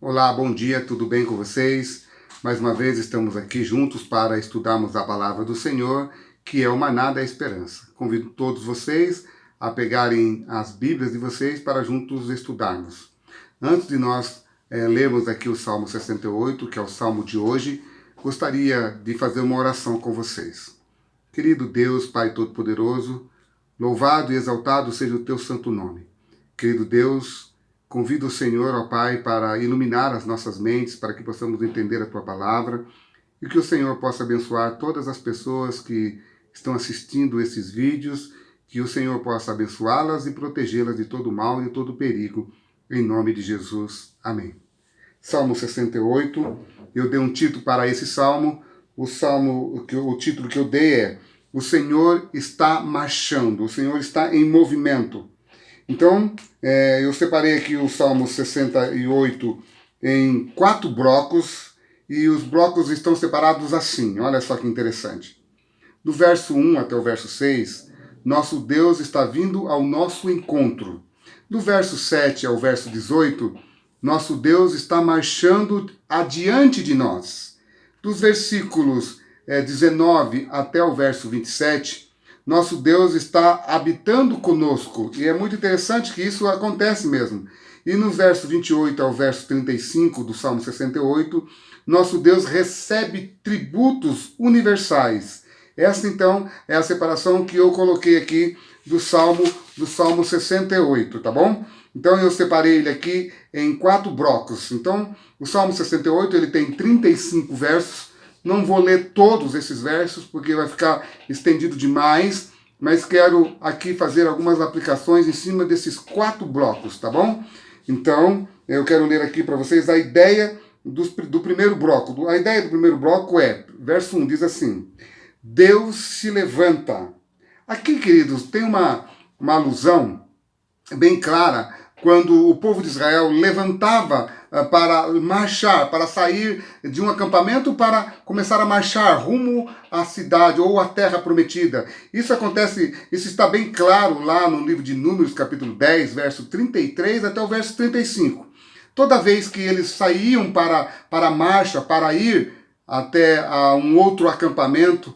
Olá, bom dia, tudo bem com vocês? Mais uma vez estamos aqui juntos para estudarmos a palavra do Senhor, que é o maná da esperança. Convido todos vocês a pegarem as Bíblias de vocês para juntos estudarmos. Antes de nós lermos aqui o Salmo 68, que é o Salmo de hoje, gostaria de fazer uma oração com vocês. Querido Deus, Pai Todo-Poderoso, louvado e exaltado seja o teu santo nome. Querido Deus, convido o Senhor, ó Pai, para iluminar as nossas mentes, para que possamos entender a Tua palavra e que o Senhor possa abençoar todas as pessoas que estão assistindo esses vídeos, que o Senhor possa abençoá-las e protegê-las de todo mal e de todo perigo, em nome de Jesus. Amém. Salmo 68, eu dei um título para esse salmo, o título que eu dei é O Senhor está marchando, o Senhor está em movimento. Então, eu separei aqui o Salmo 68 em 4 blocos, e os blocos estão separados assim, olha só que interessante. Do verso 1 até o verso 6, nosso Deus está vindo ao nosso encontro. Do verso 7 ao verso 18, nosso Deus está marchando adiante de nós. Dos versículos 19 até o verso 27, nosso Deus está habitando conosco. E é muito interessante que isso acontece mesmo. E no verso 28 ao verso 35 do Salmo 68, nosso Deus recebe tributos universais. Essa, então, é a separação que eu coloquei aqui do Salmo 68, tá bom? Então, eu separei ele aqui em 4 blocos. Então, o Salmo 68, ele tem 35 versos. Não vou ler todos esses versos, porque vai ficar estendido demais, mas quero aqui fazer algumas aplicações em cima desses 4 blocos, tá bom? Então, eu quero ler aqui para vocês a ideia do primeiro bloco. A ideia do primeiro bloco é, verso 1 diz assim, Deus se levanta. Aqui, queridos, tem uma alusão bem clara quando o povo de Israel levantava para marchar, para sair de um acampamento para começar a marchar rumo à cidade ou à terra prometida. Isso está bem claro lá no livro de Números, capítulo 10, verso 33 até o verso 35. Toda vez que eles saíam para a marcha, para ir até um outro acampamento,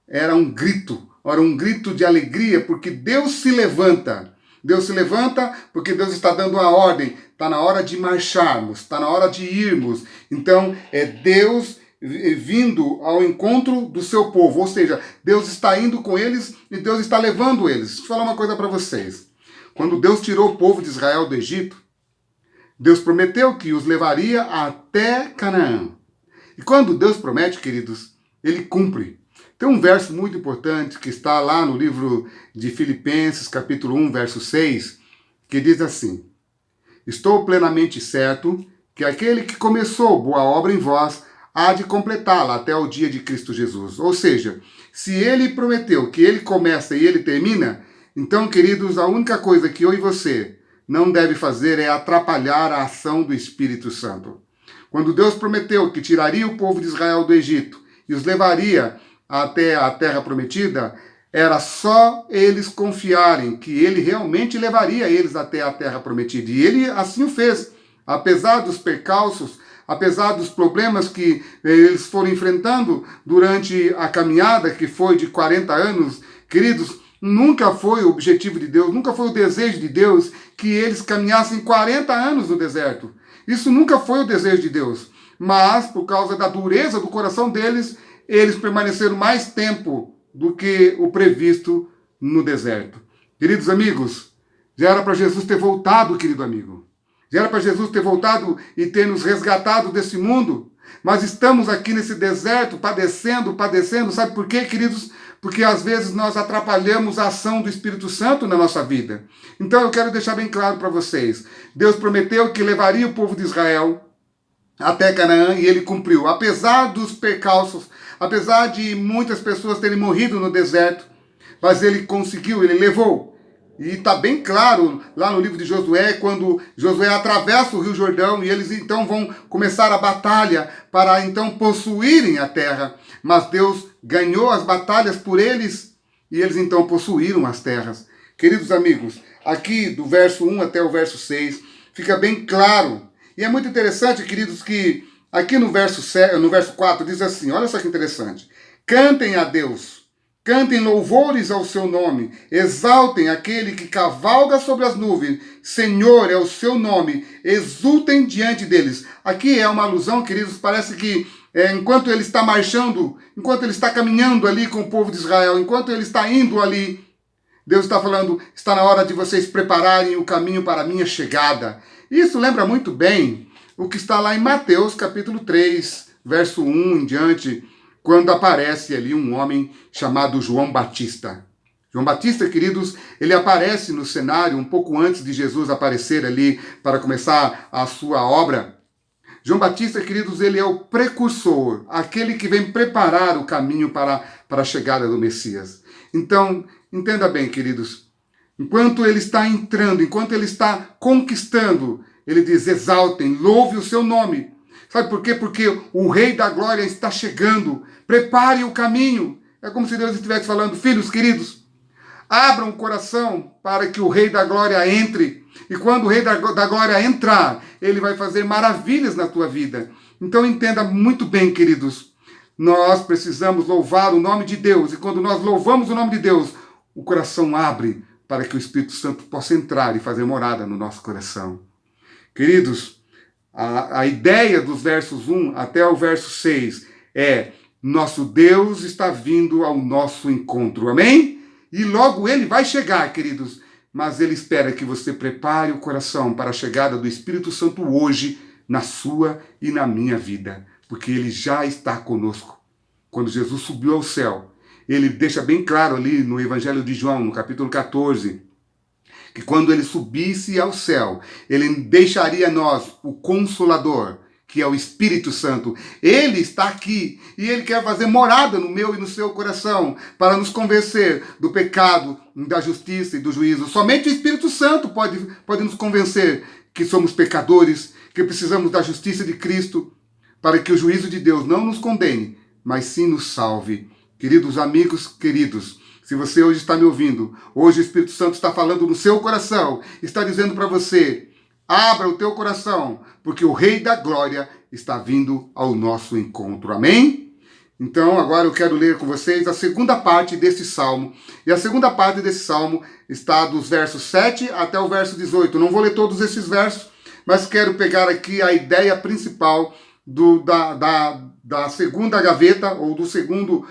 era um grito de alegria, porque Deus se levanta. Deus se levanta porque Deus está dando uma ordem. Está na hora de marcharmos, está na hora de irmos. Então, é Deus vindo ao encontro do seu povo. Ou seja, Deus está indo com eles e Deus está levando eles. Deixa eu falar uma coisa para vocês. Quando Deus tirou o povo de Israel do Egito, Deus prometeu que os levaria até Canaã. E quando Deus promete, queridos, Ele cumpre. Tem um verso muito importante que está lá no livro de Filipenses, capítulo 1, verso 6, que diz assim, Estou plenamente certo que aquele que começou boa obra em vós há de completá-la até o dia de Cristo Jesus. Ou seja, se Ele prometeu que Ele começa e Ele termina, então, queridos, a única coisa que eu e você não deve fazer é atrapalhar a ação do Espírito Santo. Quando Deus prometeu que tiraria o povo de Israel do Egito e os levaria até a terra prometida, era só eles confiarem que ele realmente levaria eles até a terra prometida. E ele assim o fez. Apesar dos percalços, apesar dos problemas que eles foram enfrentando durante a caminhada, que foi de 40 anos, queridos, nunca foi o objetivo de Deus, nunca foi o desejo de Deus que eles caminhassem 40 anos no deserto. Isso nunca foi o desejo de Deus. Mas, por causa da dureza do coração deles, eles permaneceram mais tempo do que o previsto no deserto. Queridos amigos, já era para Jesus ter voltado, querido amigo. Já era para Jesus ter voltado e ter nos resgatado desse mundo. Mas estamos aqui nesse deserto, padecendo. Sabe por quê, queridos? Porque às vezes nós atrapalhamos a ação do Espírito Santo na nossa vida. Então eu quero deixar bem claro para vocês. Deus prometeu que levaria o povo de Israel até Canaã e ele cumpriu. Apesar dos percalços, apesar de muitas pessoas terem morrido no deserto, mas ele conseguiu, ele levou. E está bem claro lá no livro de Josué, quando Josué atravessa o Rio Jordão e eles então vão começar a batalha para então possuírem a terra. Mas Deus ganhou as batalhas por eles e eles então possuíram as terras. Queridos amigos, aqui do verso 1 até o verso 6, fica bem claro. E é muito interessante, queridos, que aqui no verso 4 diz assim, olha só que interessante. Cantem a Deus, cantem louvores ao seu nome, exaltem aquele que cavalga sobre as nuvens. Senhor é o seu nome, exultem diante deles. Aqui é uma alusão, queridos, parece que enquanto ele está marchando, enquanto ele está caminhando ali com o povo de Israel, enquanto ele está indo ali, Deus está falando, está na hora de vocês prepararem o caminho para a minha chegada. Isso lembra muito bem o que está lá em Mateus capítulo 3, verso 1 em diante, quando aparece ali um homem chamado João Batista. João Batista, queridos, ele aparece no cenário um pouco antes de Jesus aparecer ali para começar a sua obra. João Batista, queridos, ele é o precursor, aquele que vem preparar o caminho para a chegada do Messias. Então, entenda bem, queridos, enquanto ele está entrando, enquanto ele está conquistando, ele diz, exaltem, louve o seu nome. Sabe por quê? Porque o Rei da Glória está chegando, prepare o caminho. É como se Deus estivesse falando, filhos queridos, abram o coração para que o Rei da Glória entre. E quando o Rei da Glória entrar, ele vai fazer maravilhas na tua vida. Então entenda muito bem, queridos, nós precisamos louvar o nome de Deus. E quando nós louvamos o nome de Deus, o coração abre para que o Espírito Santo possa entrar e fazer morada no nosso coração. Queridos, a ideia dos versos 1 até o verso 6 é: nosso Deus está vindo ao nosso encontro, amém? E logo ele vai chegar, queridos, mas ele espera que você prepare o coração para a chegada do Espírito Santo hoje, na sua e na minha vida, porque ele já está conosco. Quando Jesus subiu ao céu, ele deixa bem claro ali no Evangelho de João, no capítulo 14, que quando ele subisse ao céu, ele deixaria a nós o Consolador, que é o Espírito Santo. Ele está aqui e ele quer fazer morada no meu e no seu coração para nos convencer do pecado, da justiça e do juízo. Somente o Espírito Santo pode nos convencer que somos pecadores, que precisamos da justiça de Cristo, para que o juízo de Deus não nos condene, mas sim nos salve. Queridos amigos, queridos, se você hoje está me ouvindo, hoje o Espírito Santo está falando no seu coração, está dizendo para você, abra o teu coração, porque o Rei da Glória está vindo ao nosso encontro. Amém? Então, agora eu quero ler com vocês a segunda parte desse salmo. E a segunda parte desse salmo está dos versos 7 até o verso 18. Não vou ler todos esses versos, mas quero pegar aqui a ideia principal da segunda gaveta, ou do segundo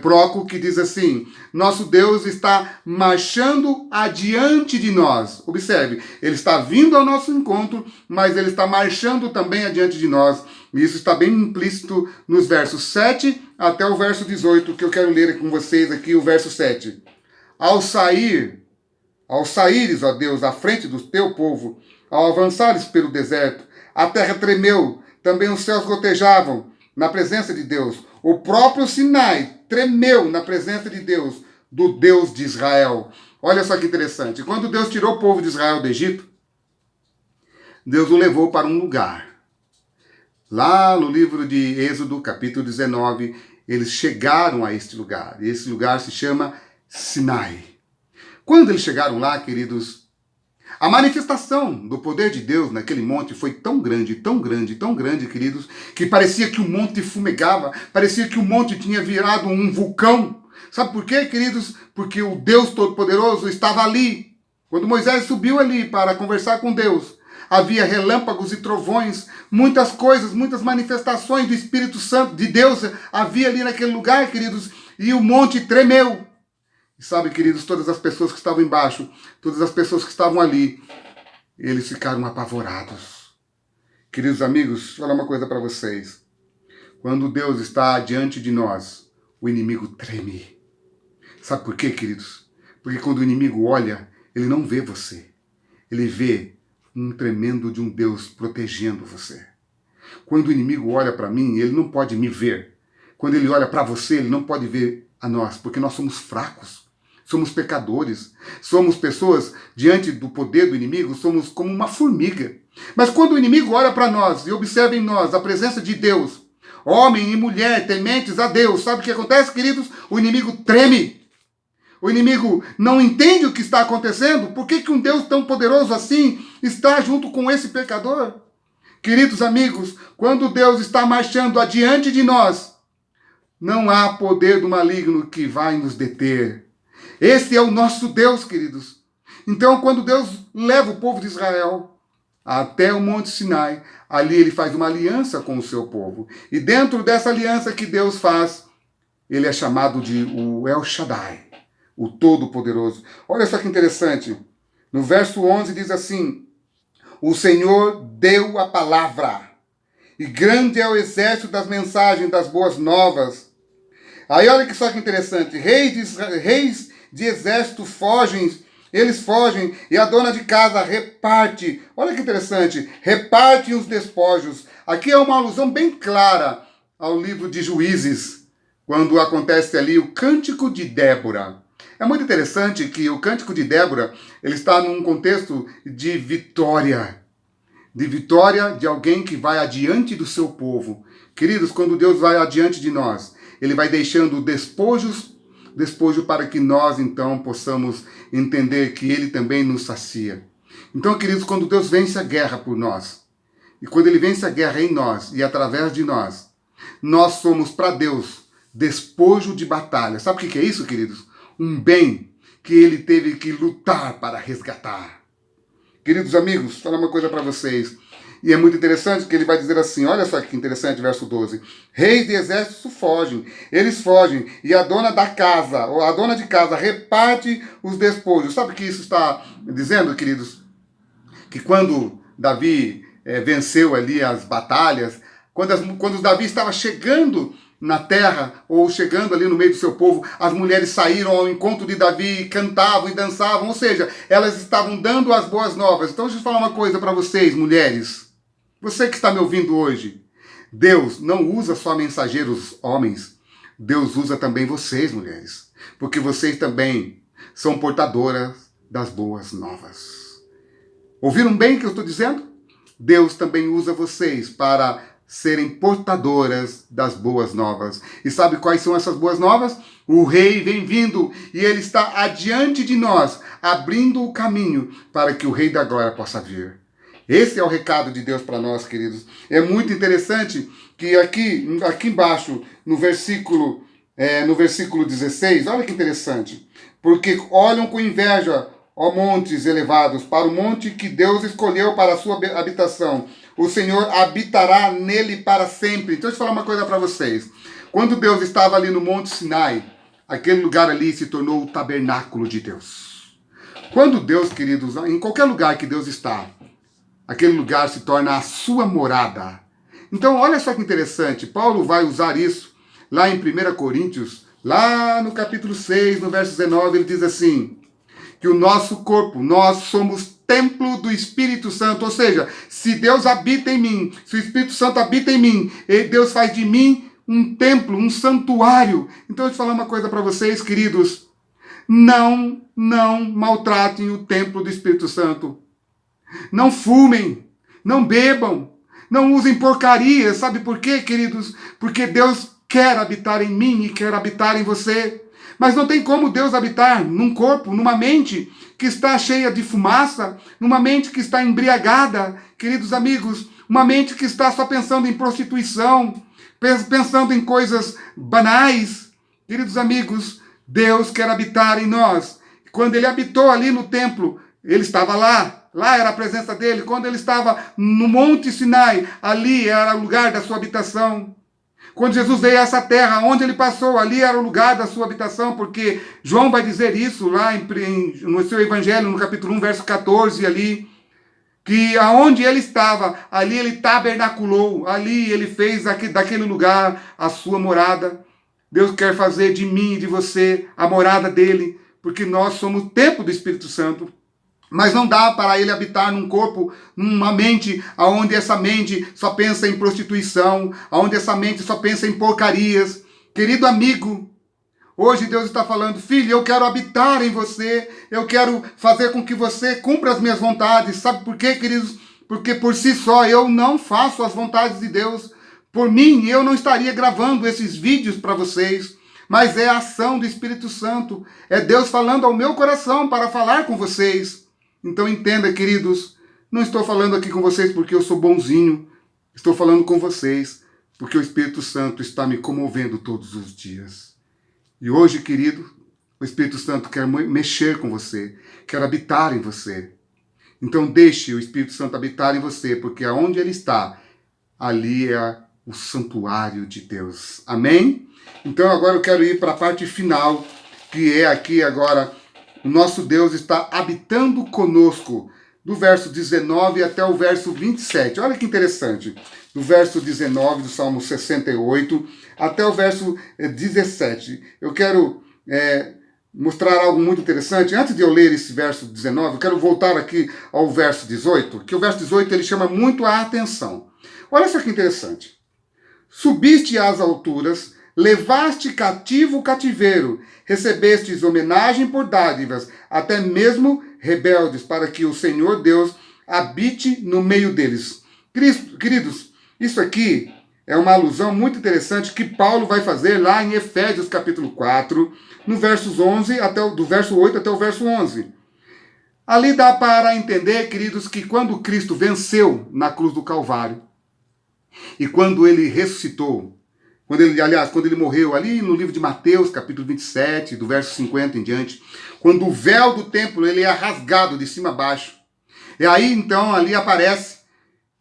bloco, que diz assim: nosso Deus está marchando adiante de nós. Observe, ele está vindo ao nosso encontro, mas ele está marchando também adiante de nós. E isso está bem implícito nos versos 7 até o verso 18, que eu quero ler com vocês aqui, o verso 7. Ao saíres, ó Deus, à frente do teu povo, ao avançares pelo deserto, a terra tremeu, também os céus gotejavam na presença de Deus. O próprio Sinai tremeu na presença de Deus, do Deus de Israel. Olha só que interessante. Quando Deus tirou o povo de Israel do Egito, Deus o levou para um lugar. Lá no livro de Êxodo, capítulo 19, eles chegaram a este lugar. E esse lugar se chama Sinai. Quando eles chegaram lá, queridos, a manifestação do poder de Deus naquele monte foi tão grande, tão grande, tão grande, queridos, que parecia que o monte fumegava, parecia que o monte tinha virado um vulcão. Sabe por quê, queridos? Porque o Deus Todo-Poderoso estava ali. Quando Moisés subiu ali para conversar com Deus, havia relâmpagos e trovões, muitas coisas, muitas manifestações do Espírito Santo, de Deus, havia ali naquele lugar, queridos, e o monte tremeu. E sabe, queridos, todas as pessoas que estavam embaixo, todas as pessoas que estavam ali, eles ficaram apavorados. Queridos amigos, vou falar uma coisa para vocês. Quando Deus está diante de nós, o inimigo treme. Sabe por quê, queridos? Porque quando o inimigo olha, ele não vê você. Ele vê um tremendo de um Deus protegendo você. Quando o inimigo olha para mim, ele não pode me ver. Quando ele olha para você, ele não pode ver a nós, porque nós somos fracos. Somos pecadores, somos pessoas diante do poder do inimigo, somos como uma formiga. Mas quando o inimigo olha para nós e observa em nós a presença de Deus, homem e mulher tementes a Deus, sabe o que acontece, queridos? O inimigo treme. O inimigo não entende o que está acontecendo. Por que um Deus tão poderoso assim está junto com esse pecador? Queridos amigos, quando Deus está marchando adiante de nós, não há poder do maligno que vai nos deter. Esse é o nosso Deus, queridos. Então, quando Deus leva o povo de Israel até o Monte Sinai, ali ele faz uma aliança com o seu povo. E dentro dessa aliança que Deus faz, ele é chamado de o El Shaddai, o Todo-Poderoso. Olha só que interessante. No verso 11 diz assim: o Senhor deu a palavra, e grande é o exército das mensagens das boas novas. Aí olha que só que interessante. Reis de exército fogem, eles fogem, e a dona de casa reparte. Olha que interessante. Reparte os despojos. Aqui é uma alusão bem clara ao livro de Juízes, quando acontece ali o Cântico de Débora. É muito interessante que o Cântico de Débora, ele está num contexto de vitória de alguém que vai adiante do seu povo. Queridos, quando Deus vai adiante de nós, ele vai deixando despojo para que nós, então, possamos entender que ele também nos sacia. Então, queridos, quando Deus vence a guerra por nós, e quando ele vence a guerra em nós e através de nós, nós somos para Deus despojo de batalha. Sabe o que é isso, queridos? Um bem que ele teve que lutar para resgatar. Queridos amigos, vou falar uma coisa para vocês. E é muito interessante que ele vai dizer assim, olha só que interessante, verso 12. Reis de exército fogem, eles fogem, e a dona da casa, ou a dona de casa, reparte os despojos. Sabe o que isso está dizendo, queridos? Que quando Davi venceu ali as batalhas, quando Davi estava chegando na terra, ou chegando ali no meio do seu povo, as mulheres saíram ao encontro de Davi, cantavam e dançavam, ou seja, elas estavam dando as boas novas. Então deixa eu falar uma coisa para vocês, mulheres. Você que está me ouvindo hoje, Deus não usa só mensageiros homens, Deus usa também vocês, mulheres, porque vocês também são portadoras das boas novas. Ouviram bem o que eu estou dizendo? Deus também usa vocês para serem portadoras das boas novas. E sabe quais são essas boas novas? O rei vem vindo e ele está adiante de nós, abrindo o caminho para que o rei da glória possa vir. Esse é o recado de Deus para nós, queridos. É muito interessante que aqui embaixo, no versículo 16, olha que interessante. Porque olham com inveja, ó montes elevados, para o monte que Deus escolheu para a sua habitação. O Senhor habitará nele para sempre. Então, deixa eu falar uma coisa para vocês. Quando Deus estava ali no Monte Sinai, aquele lugar ali se tornou o tabernáculo de Deus. Quando Deus, queridos, em qualquer lugar que Deus está, aquele lugar se torna a sua morada. Então, olha só que interessante. Paulo vai usar isso lá em 1 Coríntios, lá no capítulo 6, no verso 19, ele diz assim, que o nosso corpo, nós somos templo do Espírito Santo, ou seja, se Deus habita em mim, se o Espírito Santo habita em mim, Deus faz de mim um templo, um santuário. Então, deixa eu falar uma coisa para vocês, queridos, não maltratem o templo do Espírito Santo, não fumem, não bebam, não usem porcarias, sabe por quê, queridos? Porque Deus quer habitar em mim e quer habitar em você. Mas não tem como Deus habitar num corpo, numa mente que está cheia de fumaça, numa mente que está embriagada, queridos amigos, uma mente que está só pensando em prostituição, pensando em coisas banais. Queridos amigos, Deus quer habitar em nós. Quando ele habitou ali no templo, ele estava lá era a presença dele. Quando ele estava no Monte Sinai, ali era o lugar da sua habitação. Quando Jesus veio a essa terra, onde ele passou, ali era o lugar da sua habitação, porque João vai dizer isso lá no seu evangelho, no capítulo 1, verso 14, ali, que aonde ele estava, ali ele tabernaculou, ali ele fez daquele lugar a sua morada. Deus quer fazer de mim e de você a morada dele, porque nós somos o templo do Espírito Santo. Mas não dá para ele habitar num corpo, numa mente, onde essa mente só pensa em prostituição, onde essa mente só pensa em porcarias. Querido amigo, hoje Deus está falando, filho, eu quero habitar em você, eu quero fazer com que você cumpra as minhas vontades. Sabe por quê, queridos? Porque por si só eu não faço as vontades de Deus. Por mim, eu não estaria gravando esses vídeos para vocês. Mas é a ação do Espírito Santo. É Deus falando ao meu coração para falar com vocês. Então entenda, queridos, não estou falando aqui com vocês porque eu sou bonzinho, Estou falando com vocês porque o Espírito Santo está me comovendo todos os dias. E hoje, querido, o Espírito Santo quer mexer com você, quer habitar em você. Então deixe o Espírito Santo habitar em você, porque aonde ele está, ali é o santuário de Deus. Amém? Então agora eu quero ir para a parte final, que é aqui agora, o nosso Deus está habitando conosco, do verso 19 até o verso 27. Olha que interessante. Do verso 19 do Salmo 68 até o verso 17. Eu quero mostrar algo muito interessante. Antes de eu ler esse verso 19, eu quero voltar aqui ao verso 18, que o verso 18 ele chama muito a atenção. Olha só que interessante. Subiste às alturas, levaste cativo o cativeiro, recebestes homenagem por dádivas, até mesmo rebeldes, para que o Senhor Deus habite no meio deles. Queridos, isso aqui é uma alusão muito interessante que Paulo vai fazer lá em Efésios capítulo 4, no versos 11 do verso 8 até o verso 11. Ali dá para entender, queridos, que quando Cristo venceu na cruz do Calvário, e quando ele ressuscitou, quando ele morreu, ali no livro de Mateus, capítulo 27, do verso 50 em diante, quando o véu do templo ele é rasgado de cima a baixo, e aí então ali aparece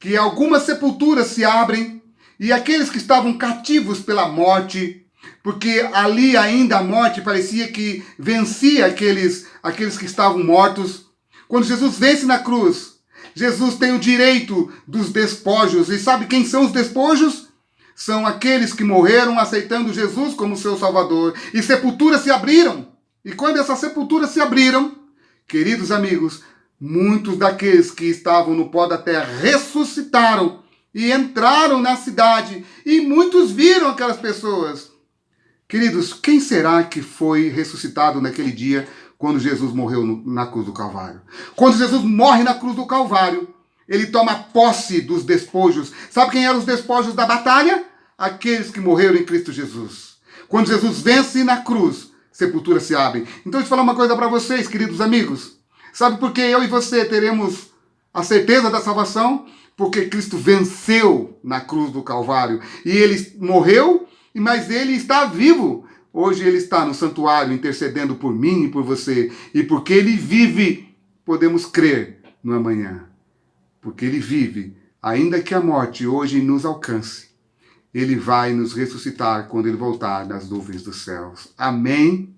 que algumas sepulturas se abrem, e aqueles que estavam cativos pela morte, porque ali ainda a morte parecia que vencia aqueles que estavam mortos. Quando Jesus vence na cruz, Jesus tem o direito dos despojos. E sabe quem são os despojos? São aqueles que morreram aceitando Jesus como seu Salvador. E sepulturas se abriram. E quando essas sepulturas se abriram, queridos amigos, muitos daqueles que estavam no pó da terra ressuscitaram e entraram na cidade. E muitos viram aquelas pessoas. Queridos, quem será que foi ressuscitado naquele dia quando Jesus morreu na cruz do Calvário? Quando Jesus morre na cruz do Calvário, ele toma posse dos despojos. Sabe quem eram os despojos da batalha? Aqueles que morreram em Cristo Jesus. Quando Jesus vence na cruz, sepulturas se abrem. Então, deixa eu falar uma coisa para vocês, queridos amigos. Sabe por que eu e você teremos a certeza da salvação? Porque Cristo venceu na cruz do Calvário. E ele morreu, mas ele está vivo. Hoje ele está no santuário intercedendo por mim e por você. E porque ele vive, podemos crer no amanhã. Porque ele vive, ainda que a morte hoje nos alcance, ele vai nos ressuscitar quando ele voltar das nuvens dos céus. Amém?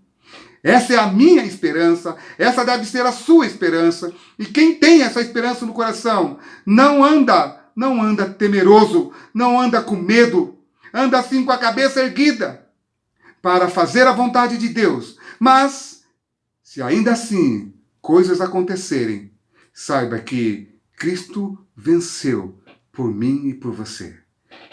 Essa é a minha esperança, essa deve ser a sua esperança. E quem tem essa esperança no coração, não anda temeroso, não anda com medo, anda assim com a cabeça erguida, para fazer a vontade de Deus. Mas, se ainda assim coisas acontecerem, saiba que Cristo venceu por mim e por você.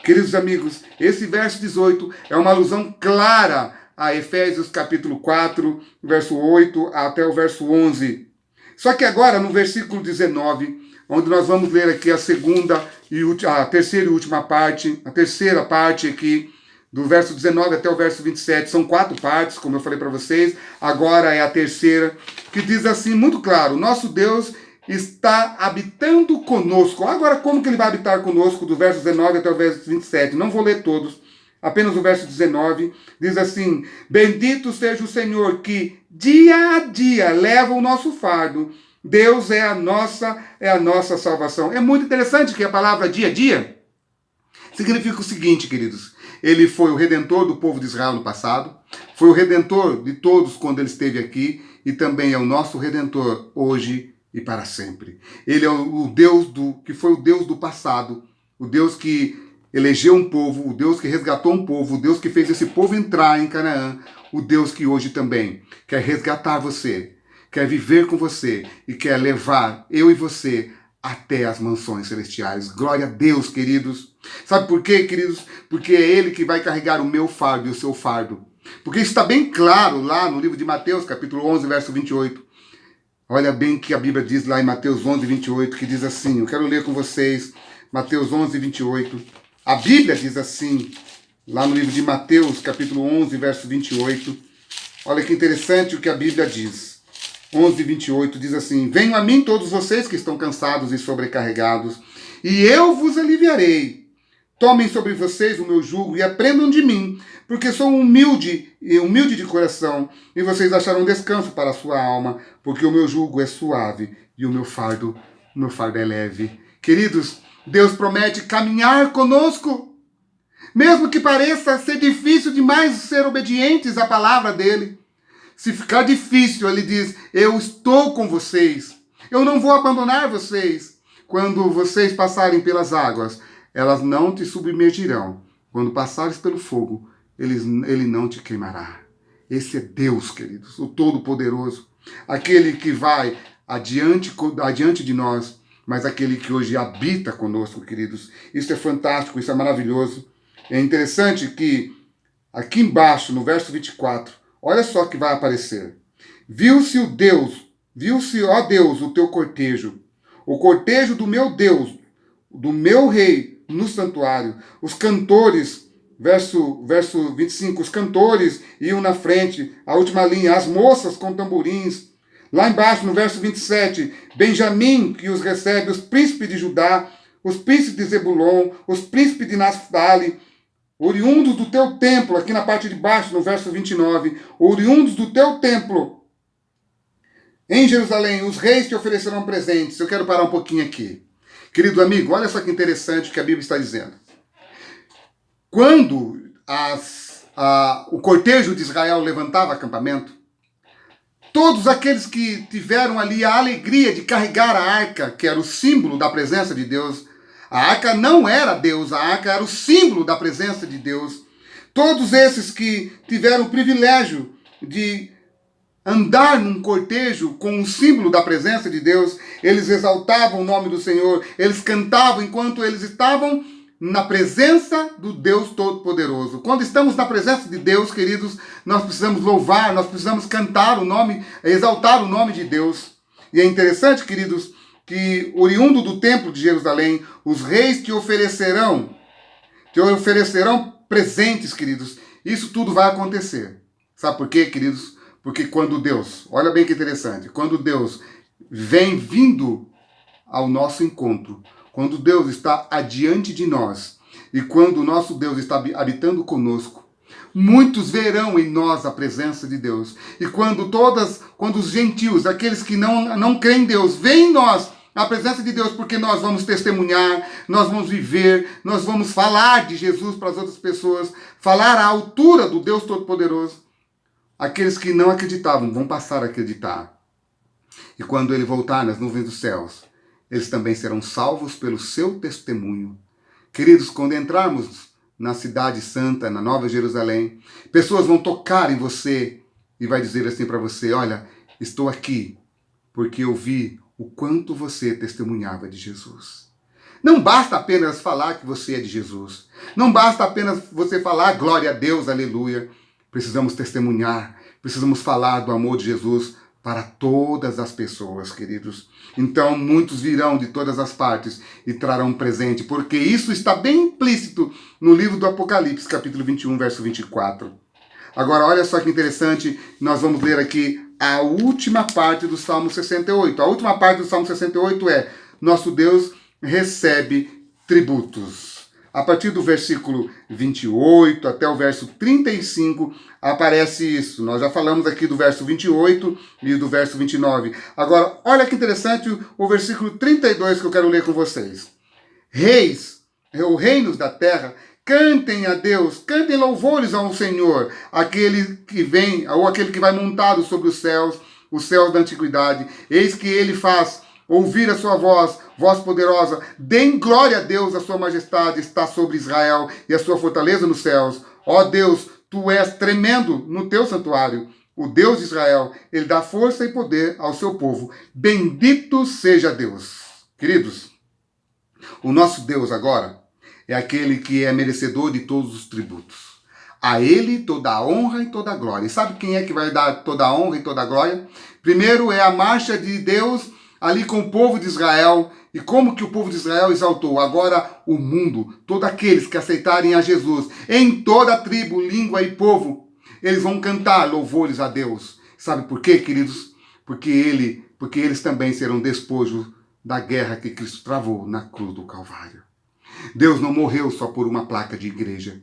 Queridos amigos, esse verso 18 é uma alusão clara a Efésios capítulo 4, verso 8 até o verso 11. Só que agora, no versículo 19, onde nós vamos ler aqui a terceira e última parte, a terceira parte aqui, do verso 19 até o verso 27, são 4 partes, como eu falei para vocês, agora é a terceira, que diz assim, muito claro, nosso Deus está habitando conosco. Agora, como que ele vai habitar conosco, do verso 19 até o verso 27? Não vou ler todos, apenas o verso 19, diz assim, bendito seja o Senhor que dia a dia leva o nosso fardo. Deus é a nossa salvação. É muito interessante que a palavra dia a dia significa o seguinte, queridos. Ele foi o redentor do povo de Israel no passado, foi o redentor de todos quando ele esteve aqui e também é o nosso redentor hoje e para sempre. Ele é o Deus que foi o Deus do passado, o Deus que elegeu um povo, o Deus que resgatou um povo, o Deus que fez esse povo entrar em Canaã, o Deus que hoje também quer resgatar você, quer viver com você e quer levar eu e você até as mansões celestiais. Glória a Deus, queridos. Sabe por quê, queridos? Porque é Ele que vai carregar o meu fardo e o seu fardo. Porque isso está bem claro lá no livro de Mateus, capítulo 11, verso 28. Olha bem que a Bíblia diz lá em Mateus 11, 28, que diz assim, eu quero ler com vocês, Mateus 11, 28. A Bíblia diz assim, lá no livro de Mateus, capítulo 11, verso 28. Olha que interessante o que a Bíblia diz. 11, 28 diz assim, venham a mim todos vocês que estão cansados e sobrecarregados, e eu vos aliviarei. Tomem sobre vocês o meu jugo e aprendam de mim, porque sou humilde de coração, e vocês acharão descanso para a sua alma, porque o meu jugo é suave e o meu fardo é leve. Queridos, Deus promete caminhar conosco, mesmo que pareça ser difícil demais ser obedientes à palavra dele. Se ficar difícil, ele diz, eu estou com vocês, eu não vou abandonar vocês. Quando vocês passarem pelas águas, elas não te submergirão. Quando passares pelo fogo, ele não te queimará. Esse é Deus, queridos, o Todo-Poderoso. Aquele que vai adiante de nós, mas aquele que hoje habita conosco, queridos. Isso é fantástico, isso é maravilhoso. É interessante que aqui embaixo, no verso 24, olha só o que vai aparecer. Viu-se, ó Deus, o teu cortejo, o cortejo do meu Deus, do meu rei, no santuário. Os cantores, verso 25, os cantores iam na frente, a última linha, as moças com tamborins. Lá embaixo, no verso 27, Benjamim, que os recebe, os príncipes de Judá, os príncipes de Zebulon, os príncipes de Naphtali, oriundos do teu templo, aqui na parte de baixo, no verso 29, oriundos do teu templo, em Jerusalém, os reis te oferecerão presentes. Eu quero parar um pouquinho aqui. Querido amigo, olha só que interessante o que a Bíblia está dizendo. Quando o cortejo de Israel levantava acampamento, todos aqueles que tiveram ali a alegria de carregar a arca, que era o símbolo da presença de Deus, a arca não era Deus, a arca era o símbolo da presença de Deus. Todos esses que tiveram o privilégio de andar num cortejo com o símbolo da presença de Deus, eles exaltavam o nome do Senhor, eles cantavam enquanto eles estavam na presença do Deus Todo-Poderoso. Quando estamos na presença de Deus, queridos, nós precisamos louvar, nós precisamos cantar o nome, exaltar o nome de Deus. E é interessante, queridos, que oriundo do templo de Jerusalém, os reis te oferecerão presentes, queridos. Isso tudo vai acontecer. Sabe por quê, queridos? Porque quando Deus, olha bem que interessante, quando Deus vem vindo ao nosso encontro, quando Deus está adiante de nós, e quando o nosso Deus está habitando conosco, muitos verão em nós a presença de Deus. E quando os gentios, aqueles que não creem em Deus, veem em nós a presença de Deus, porque nós vamos testemunhar, nós vamos viver, nós vamos falar de Jesus para as outras pessoas, falar à altura do Deus Todo-Poderoso. Aqueles que não acreditavam vão passar a acreditar. E quando ele voltar nas nuvens dos céus, eles também serão salvos pelo seu testemunho. Queridos, quando entrarmos na cidade santa, na Nova Jerusalém, pessoas vão tocar em você e vai dizer assim para você, olha, estou aqui porque eu vi o quanto você testemunhava de Jesus. Não basta apenas falar que você é de Jesus. Não basta apenas você falar glória a Deus, aleluia. Precisamos testemunhar, precisamos falar do amor de Jesus para todas as pessoas, queridos. Então, muitos virão de todas as partes e trarão um presente, porque isso está bem implícito no livro do Apocalipse, capítulo 21, verso 24. Agora, olha só que interessante, nós vamos ler aqui a última parte do Salmo 68. A última parte do Salmo 68 é: nosso Deus recebe tributos. A partir do versículo 28 até o verso 35 aparece isso. Nós já falamos aqui do verso 28 e do verso 29. Agora, olha que interessante o versículo 32 que eu quero ler com vocês. Reis, ou reinos da terra, cantem a Deus, cantem louvores ao Senhor, aquele que vem, ou aquele que vai montado sobre os céus da antiguidade. Eis que ele faz ouvir a sua voz poderosa. Deem glória a Deus, a sua majestade está sobre Israel e a sua fortaleza nos céus. Ó Deus, tu és tremendo no teu santuário. O Deus de Israel, ele dá força e poder ao seu povo. Bendito seja Deus. Queridos, o nosso Deus agora é aquele que é merecedor de todos os tributos. A ele toda a honra e toda a glória. E sabe quem é que vai dar toda a honra e toda a glória? Primeiro é a marcha de Deus ali com o povo de Israel. E como que o povo de Israel exaltou? Agora o mundo, todos aqueles que aceitarem a Jesus, em toda tribo, língua e povo, eles vão cantar louvores a Deus. Sabe por quê, queridos? Porque eles também serão despojo da guerra que Cristo travou na cruz do Calvário. Deus não morreu só por uma placa de igreja.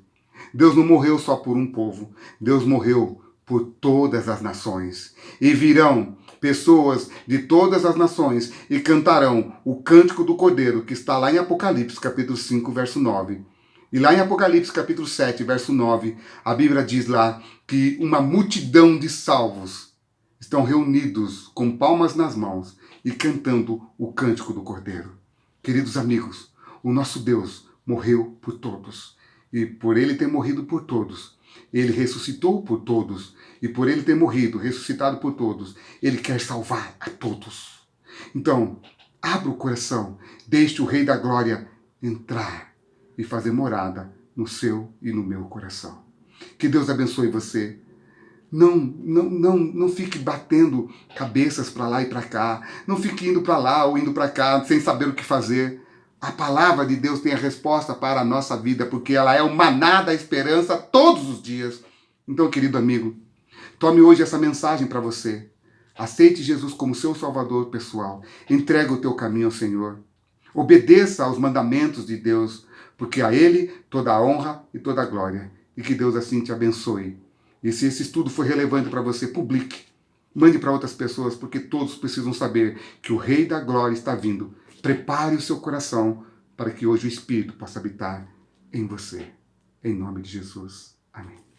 Deus não morreu só por um povo. Deus morreu por todas as nações. E virão pessoas de todas as nações e cantarão o cântico do Cordeiro, que está lá em Apocalipse, capítulo 5, verso 9. E lá em Apocalipse, capítulo 7, verso 9, a Bíblia diz lá que uma multidão de salvos estão reunidos com palmas nas mãos e cantando o cântico do Cordeiro. Queridos amigos, o nosso Deus morreu por todos. E por ele ter morrido por todos, ele ressuscitou por todos. E por ele ter morrido, ressuscitado por todos, ele quer salvar a todos. Então, abra o coração, deixe o Rei da Glória entrar e fazer morada no seu e no meu coração. Que Deus abençoe você. Não fique batendo cabeças para lá e para cá. Não fique indo para lá ou indo para cá sem saber o que fazer. A palavra de Deus tem a resposta para a nossa vida, porque ela é o maná da esperança todos os dias. Então, querido amigo, tome hoje essa mensagem para você. Aceite Jesus como seu Salvador pessoal. Entregue o teu caminho ao Senhor. Obedeça aos mandamentos de Deus, porque a Ele toda a honra e toda a glória. E que Deus assim te abençoe. E se esse estudo for relevante para você, publique. Mande para outras pessoas, porque todos precisam saber que o Rei da Glória está vindo. Prepare o seu coração para que hoje o Espírito possa habitar em você. Em nome de Jesus. Amém.